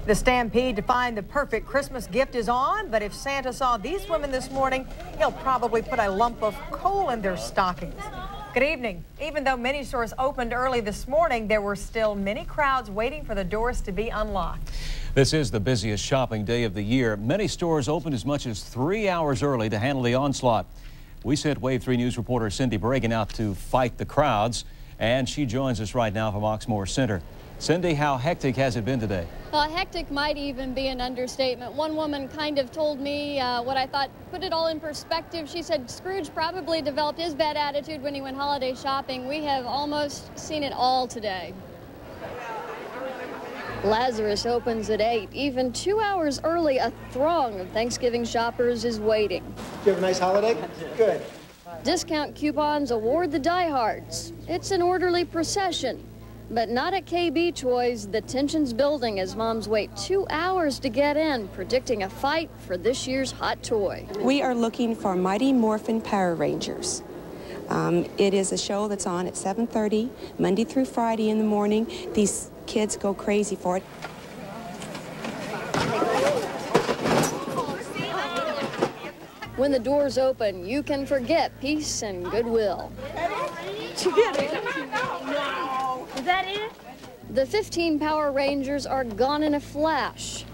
The stampede to find the perfect Christmas gift is on, but if Santa saw these women this morning, he'll probably put a lump of coal in their stockings. Good evening. Even though many stores opened early this morning, there were still many crowds waiting for the doors to be unlocked. This is the busiest shopping day of the year. Many stores opened as much as 3 hours early to handle the onslaught. We sent WAVE 3 News reporter Cindy Bragan out to fight the crowds, and she joins us right now from Oxmoor Center. Cindy, how hectic has it been today? Well, hectic might even be an understatement. One woman kind of told me what I thought put it all in perspective. She said Scrooge probably developed his bad attitude when he went holiday shopping. We have almost seen it all today. Lazarus opens at 8. Even 2 hours early, a throng of Thanksgiving shoppers is waiting. Did you have a nice holiday? Good. Discount coupons award the diehards. It's an orderly procession. But not at KB Toys. The tension's building as moms wait 2 hours to get in, predicting a fight for this year's hot toy. We are looking for Mighty Morphin Power Rangers. It is a show that's on at 7:30, Monday through Friday in the morning. These kids go crazy for it. When the doors open, you can forget peace and goodwill. Is that it? The 15 Power Rangers are gone in a flash.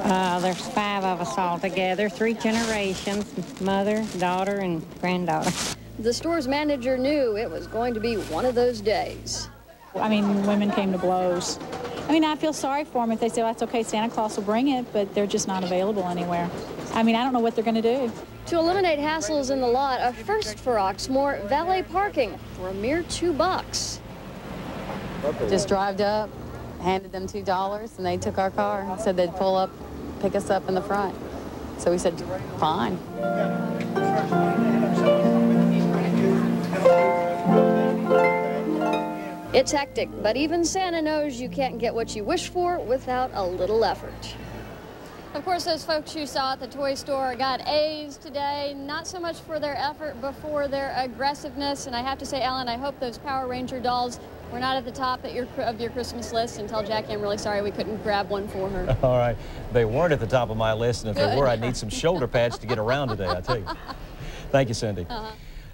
There's 5 of us all together, 3 generations, mother, daughter, and granddaughter. The store's manager knew it was going to be one of those days. I mean, women came to blows. I mean, I feel sorry for them if they say, well, that's okay, Santa Claus will bring it, but they're just not available anywhere. I mean, I don't know what they're going to do. To eliminate hassles in the lot, a first for Oxmoor, valet parking for a mere $2. Just drove up, handed them $2, and they took our car and said they'd pull up, pick us up in the front. So we said, fine. It's hectic, but even Santa knows you can't get what you wish for without a little effort. Of course, those folks you saw at the toy store got A's today, not so much for their effort, but for their aggressiveness. And I have to say, Ellen, I hope those Power Ranger dolls were not at the top of your Christmas list, and tell Jackie I'm really sorry we couldn't grab one for her. All right. They weren't at the top of my list, and if they were, I'd need some shoulder pads to get around today, I tell you. Thank you, Cindy.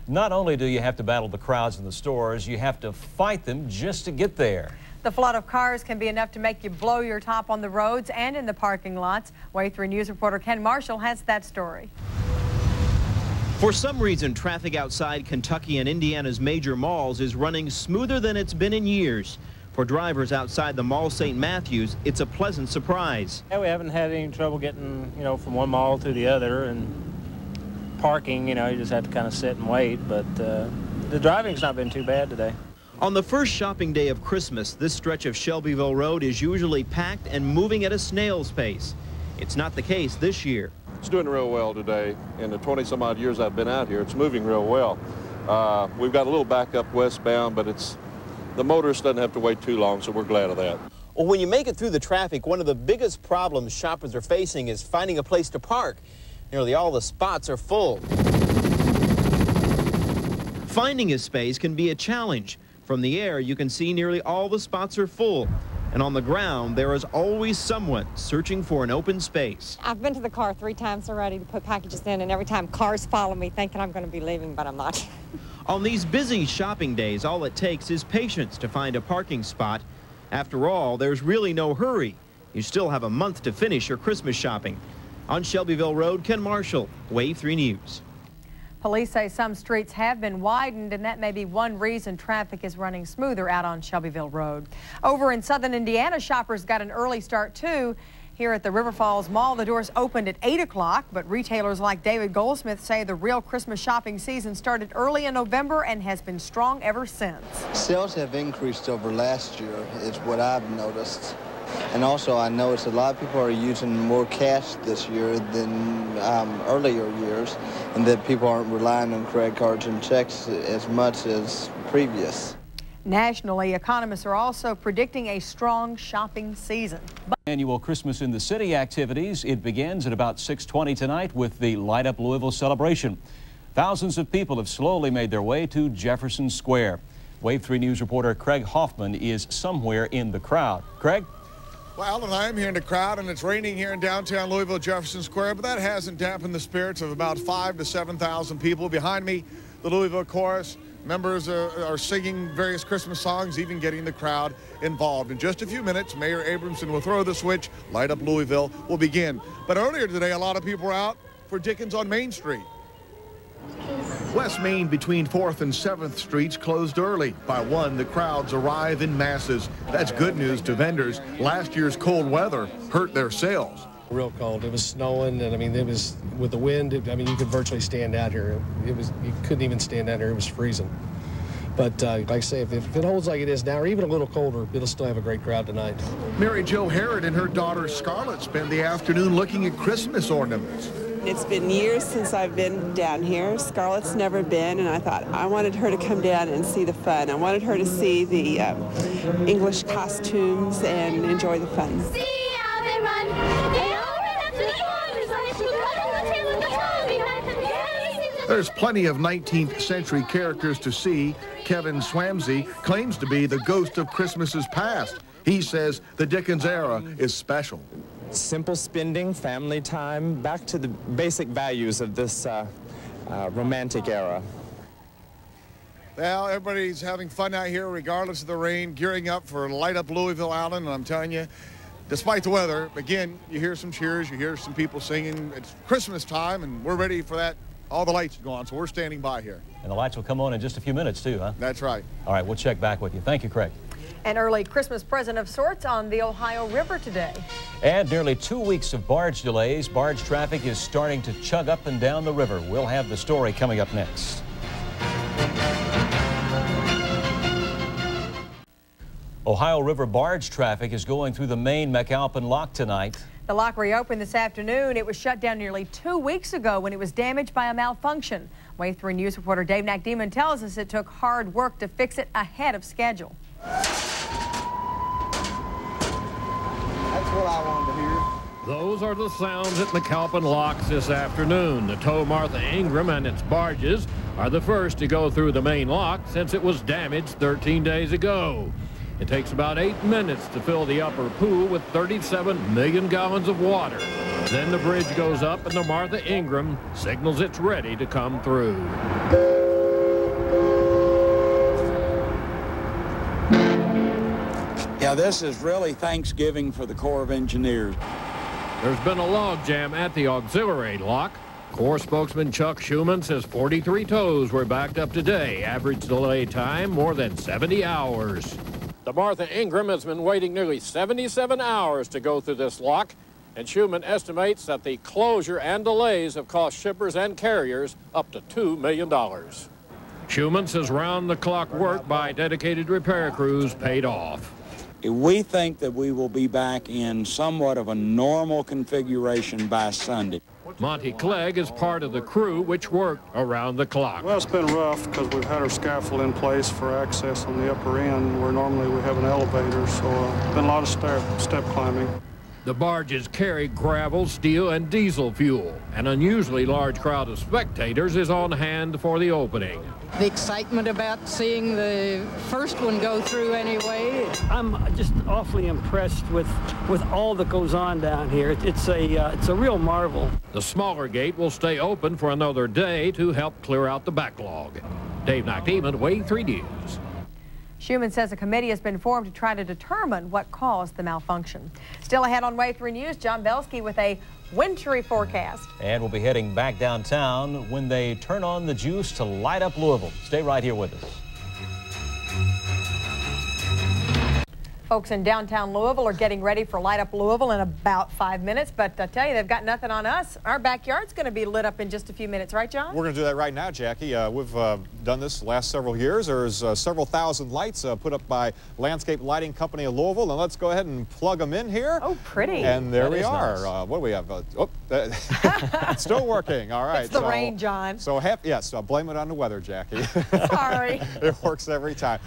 Not only do you have to battle the crowds in the stores, you have to fight them just to get there. The flood of cars can be enough to make you blow your top on the roads and in the parking lots. WAVE 3 News reporter Ken Marshall has that story. For some reason, traffic outside Kentucky and Indiana's major malls is running smoother than it's been in years. For drivers outside the Mall St. Matthews, it's a pleasant surprise. Yeah, we haven't had any trouble getting, from one mall to the other, and parking, you just have to kind of sit and wait, but the driving's not been too bad today. On the first shopping day of Christmas, this stretch of Shelbyville Road is usually packed and moving at a snail's pace. It's not the case this year. It's doing real well today. In the 20-some-odd years I've been out here, it's moving real well. We've got a little backup westbound, but the motorist doesn't have to wait too long, so we're glad of that. Well, when you make it through the traffic, one of the biggest problems shoppers are facing is finding a place to park. Nearly all the spots are full. Finding a space can be a challenge. From the air, you can see nearly all the spots are full. And on the ground, there is always someone searching for an open space. I've been to the car 3 times already to put packages in, and every time cars follow me thinking I'm going to be leaving, but I'm not. On these busy shopping days, all it takes is patience to find a parking spot. After all, there's really no hurry. You still have a month to finish your Christmas shopping. On Shelbyville Road, Ken Marshall, WAVE 3 News. Police say some streets have been widened, and that may be one reason traffic is running smoother out on Shelbyville Road. Over in southern Indiana, shoppers got an early start too. Here at the River Falls Mall, the doors opened at 8 o'clock, but retailers like David Goldsmith say the real Christmas shopping season started early in November and has been strong ever since. Sales have increased over last year, is what I've noticed. And also I noticed a lot of people are using more cash this year than earlier years, and that people aren't relying on credit cards and checks as much as previous. Nationally, economists are also predicting a strong shopping season. Annual Christmas in the City activities. It begins at about 6:20 tonight with the Light Up Louisville celebration. Thousands of people have slowly made their way to Jefferson Square. WAVE 3 News reporter Craig Hoffman is somewhere in the crowd. Craig? Well, Alan, I am here in the crowd, and it's raining here in downtown Louisville, Jefferson Square, but that hasn't dampened the spirits of about 5,000 to 7,000 people. Behind me, the Louisville Chorus. Members are singing various Christmas songs, even getting the crowd involved. In just a few minutes, Mayor Abramson will throw the switch. Light Up Louisville will begin. But earlier today, a lot of people were out for Dickens on Main Street. West Main between 4th and 7th Streets closed early. By 1, the crowds arrive in masses. That's good news to vendors. Last year's cold weather hurt their sales. Real cold. It was snowing, and I mean, it was with the wind. I mean, you could virtually stand out here. You couldn't even stand out here. It was freezing. But like I say, if it holds like it is now, or even a little colder, it'll still have a great crowd tonight. Mary Jo Harrod and her daughter Scarlett spend the afternoon looking at Christmas ornaments. It's been years since I've been down here. Scarlett's never been, and I thought I wanted her to come down and see the fun. I wanted her to see the English costumes and enjoy the fun. See how they run. There's plenty of 19th century characters to see. Kevin Swamsey claims to be the ghost of Christmases past. He says the Dickens era is special. Simple spending, family time, back to the basic values of this romantic era. Well, everybody's having fun out here regardless of the rain, gearing up for Light Up Louisville, Allen, and I'm telling you, despite the weather, again, you hear some cheers, you hear some people singing. It's Christmas time, and we're ready for that. All the lights are going on, so we're standing by here. And the lights will come on in just a few minutes, too, huh? That's right. All right, we'll check back with you. Thank you, Craig. An early Christmas present of sorts on the Ohio River today. And nearly 2 weeks of barge delays. Barge traffic is starting to chug up and down the river. We'll have the story coming up next. Ohio River barge traffic is going through the main McAlpin Lock tonight. The lock reopened this afternoon. It was shut down nearly 2 weeks ago when it was damaged by a malfunction. WAVE 3 News reporter Dave Nakdeman tells us it took hard work to fix it ahead of schedule. That's what I wanted to hear. Those are the sounds at McAlpin Locks this afternoon. The tow Martha Ingram and its barges are the first to go through the main lock since it was damaged 13 days ago. It takes about 8 minutes to fill the upper pool with 37 million gallons of water. Then the bridge goes up and the Martha Ingram signals it's ready to come through. Yeah, this is really Thanksgiving for the Corps of Engineers. There's been a log jam at the auxiliary lock. Corps spokesman Chuck Schumann says 43 tows were backed up today. Average delay time more than 70 hours. The Martha Ingram has been waiting nearly 77 hours to go through this lock, and Schumann estimates that the closure and delays have cost shippers and carriers up to $2 million. Schumann says round-the-clock work by dedicated repair crews paid off. We think that we will be back in somewhat of a normal configuration by Sunday. Monty Clegg is part of the crew which worked around the clock. Well, it's been rough because we've had our scaffold in place for access on the upper end where normally we have an elevator, so been a lot of step climbing. The barges carry gravel, steel, and diesel fuel. An unusually large crowd of spectators is on hand for the opening. The excitement about seeing the first one go through anyway. I'm just awfully impressed with all that goes on down here. It's a real marvel. The smaller gate will stay open for another day to help clear out the backlog. Dave Nakdeman, WAVE 3 News. Schumann says a committee has been formed to try to determine what caused the malfunction. Still ahead on WAVE 3 News, John Belski with a wintry forecast. And we'll be heading back downtown when they turn on the juice to light up Louisville. Stay right here with us. Folks in downtown Louisville are getting ready for Light Up Louisville in about 5 minutes, but I tell you, they've got nothing on us. Our backyard's going to be lit up in just a few minutes, right, John? We're going to do that right now, Jackie. We've done this the last several years. There's several thousand lights put up by Landscape Lighting Company of Louisville, and let's go ahead and plug them in here. Oh, pretty. And there we are. Nice. What do we have? It's still working. All right. It's the rain, John. So yes, blame it on the weather, Jackie. Sorry. It works every time.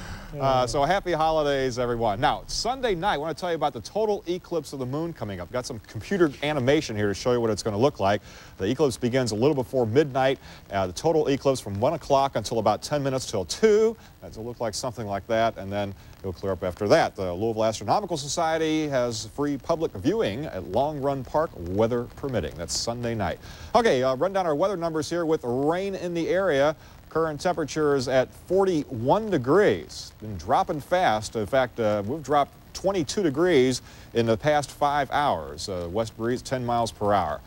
So happy holidays, everyone. Now, Sunday night, I want to tell you about the total eclipse of the moon coming up. Got some computer animation here to show you what it's going to look like. The eclipse begins a little before midnight. The total eclipse from 1 o'clock until about 10 minutes till 2. That'll look like something like that, and then it'll clear up after that. The Louisville Astronomical Society has free public viewing at Long Run Park, weather permitting. That's Sunday night. Okay, run down our weather numbers here with rain in the area. Current temperatures at 41 degrees. Been dropping fast. In fact, we've dropped 22 degrees in the past 5 hours. West breeze 10 miles per hour.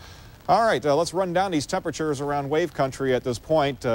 All right, let's run down these temperatures around Wave Country at this point.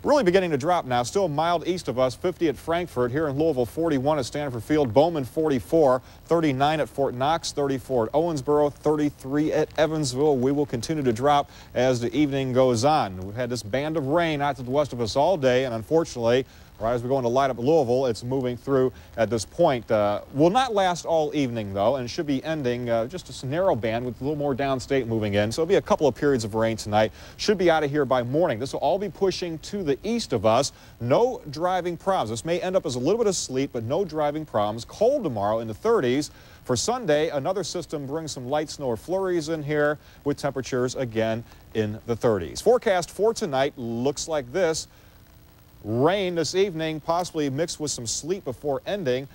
Really beginning to drop now. Still mild east of us, 50 at Frankfort. Here in Louisville, 41 at Stanford Field. Bowman, 44. 39 at Fort Knox. 34 at Owensboro. 33 at Evansville. We will continue to drop as the evening goes on. We've had this band of rain out to the west of us all day, and unfortunately, right as we go into Light Up Louisville, it's moving through at this point. Will not last all evening, though, and should be ending just a narrow band with a little more downstate moving in. So it'll be a couple of periods of rain tonight. Should be out of here by morning. This will all be pushing to the east of us. No driving problems. This may end up as a little bit of sleet, but no driving problems. Cold tomorrow in the 30s. For Sunday, another system brings some light snow or flurries in here with temperatures again in the 30s. Forecast for tonight looks like this. Rain this evening, possibly mixed with some sleet before ending.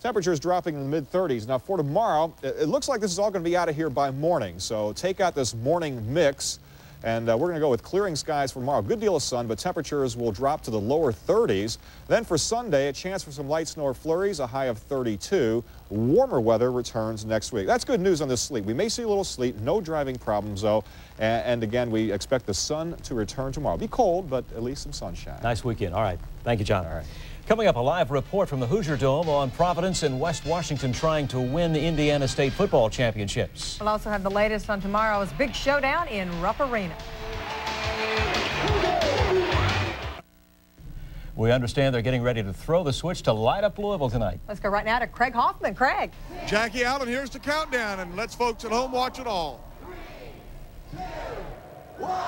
Temperatures dropping in the mid-30s. Now for tomorrow, it looks like this is all going to be out of here by morning. So take out this morning mix, and we're going to go with clearing skies for tomorrow. Good deal of sun, but temperatures will drop to the lower 30s. Then for Sunday, a chance for some light snow or flurries, a high of 32. Warmer weather returns next week. That's good news on this sleet. We may see a little sleet, no driving problems though. And again, we expect the sun to return tomorrow. It'll be cold, but at least some sunshine. Nice weekend. All right. Thank you, John. All right. Coming up, a live report from the Hoosier Dome on Providence and West Washington trying to win the Indiana State football championships. We'll also have the latest on tomorrow's big showdown in Rupp Arena. We understand they're getting ready to throw the switch to Light Up Louisville tonight. Let's go right now to Craig Hoffman. Craig. Jackie Allen, here's the countdown, and let's folks at home watch it all. 3, 2, 1.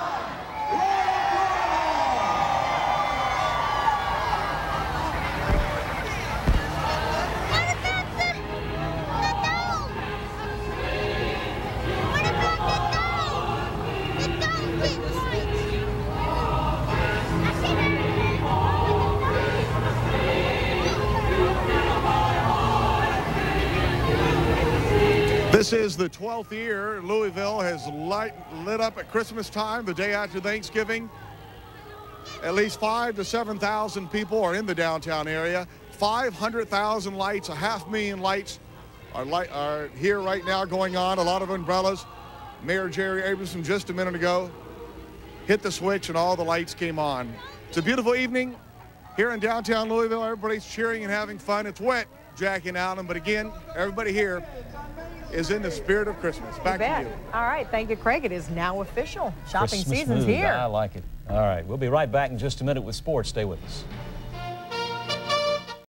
This is the 12th year Louisville has lit up at Christmas time, the day after Thanksgiving. At least 5,000 to 7,000 people are in the downtown area. 500,000 lights, 500,000 lights are here right now going on. A lot of umbrellas. Mayor Jerry Abramson just a minute ago hit the switch and all the lights came on. It's a beautiful evening here in downtown Louisville. Everybody's cheering and having fun. It's wet, Jackie and Allen, but again, everybody here is in the spirit of Christmas. Back to you. All right, thank you, Craig. It is now official. Shopping Christmas season's mood. here. I like it. All right, we'll be right back in just a minute with sports. Stay with us.